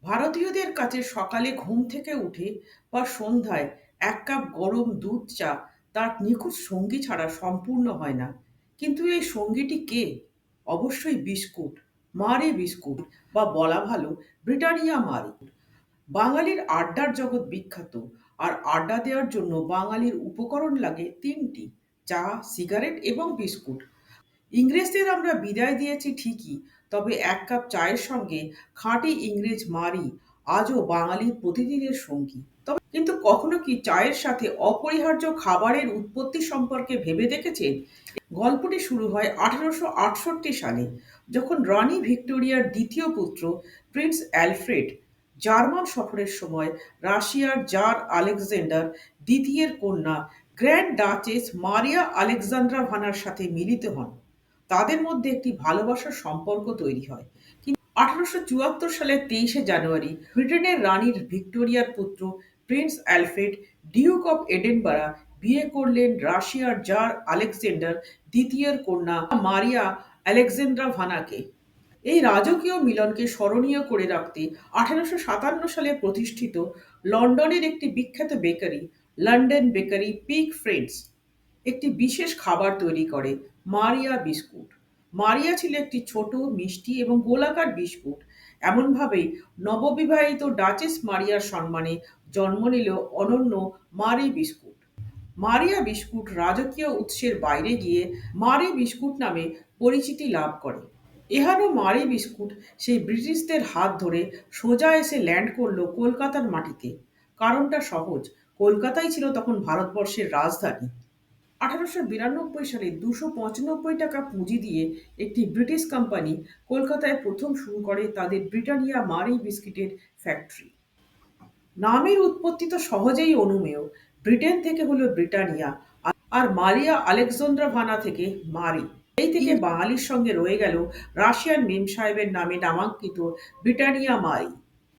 ভারতীয়দের কাছে সকালে ঘুম থেকে উঠে বা সন্ধ্যায় এক কাপ গরম দুধ চা তার নিখুঁত সঙ্গী ছাড়া সম্পূর্ণ হয় না। কিন্তু এই সঙ্গীটি কে? অবশ্যই বিস্কুট, মারি বিস্কুট, বা বলা ভালো ব্রিটানিয়া মারি। বাঙালির আড্ডার জগৎ বিখ্যাত, আর আড্ডা দেওয়ার জন্য বাঙালির উপকরণ লাগে তিনটি: চা, সিগারেট এবং বিস্কুট। ইংরেজদের আমরা বিদায় দিয়েছি ঠিকই, তবে এক কাপ চায়ের সঙ্গে খাঁটি ইংরেজ মারি আজও বাঙালির প্রতিদিনের সঙ্গী। কিন্তু কখনো কি চায়ের সাথে অপরিহার্য খাবারের উৎপত্তি সম্পর্কে ভেবে দেখেছেন? গল্পটি শুরু হয় 1868 সালে, যখন রানী ভিক্টোরিয়ার দ্বিতীয় পুত্র প্রিন্স অ্যালফ্রেড জার্মান সফরের সময় রাশিয়ার জার আলেকজান্ডার দ্বিতীয়ের কন্যা গ্র্যান্ড ডাচেস মারিয়া আলেকজান্দ্রাভানার সাথে মিলিত হন। তাদের মধ্যে একটি ভালোবাসার সম্পর্ক তৈরি হয়। 1874 সালের 23শে জানুয়ারি ব্রিটেনের রানী ভিক্টোরিয়ার পুত্র প্রিন্স অ্যালফ্রেড, ডিউক অব এডেনবারা, বিয়ে করলেন রাশিয়ার জার আলেকজান্ডার দ্বিতীয়ের কন্যা মারিয়া আলেকজান্দ্রাভানাকে। এই রাজকীয় মিলনকে স্মরণীয় করে রাখতে 1857 সালে প্রতিষ্ঠিত লন্ডনের একটি বিখ্যাত bakery, London bakery Peek Freans, একটি বিশেষ খাবার তৈরি করে, মারিয়া বিস্কুট। মারিয়া ছিল একটি ছোট, মিষ্টি এবং গোলাকার বিস্কুট। এমনভাবেই নববিবাহিত ডাচেস মারিয়ার সম্মানে জন্ম নিল অনন্য মারি বিস্কুট। মারিয়া বিস্কুট রাজকীয় উৎসের বাইরে গিয়ে মারি বিস্কুট নামে পরিচিতি লাভ করে। এহানো মারি বিস্কুট সেই ব্রিটিশদের হাত ধরে সোজা এসে ল্যান্ড করলো কলকাতার মাটিতে। কারণটা সহজ, কলকাতাই ছিল তখন ভারতবর্ষের রাজধানী। 1892 সালে 295 টাকা পুঁজি দিয়ে একটি ব্রিটিশ কোম্পানি কলকাতায় প্রথম শুরু করে তাদের ব্রিটানিয়া মারি বিস্কিটের ফ্যাক্টরি। নামের উৎপত্তি তো সহজেই অনুমেয়। ব্রিটেন থেকে হলো ব্রিটানিয়া, আর মারিয়া আলেকজান্দ্রাভানা থেকে মারি। এই থেকে বাঙালির সঙ্গে রয়ে গেল রাশিয়ান মেম সাহেবের নামে নামাঙ্কিত ব্রিটানিয়া মারি।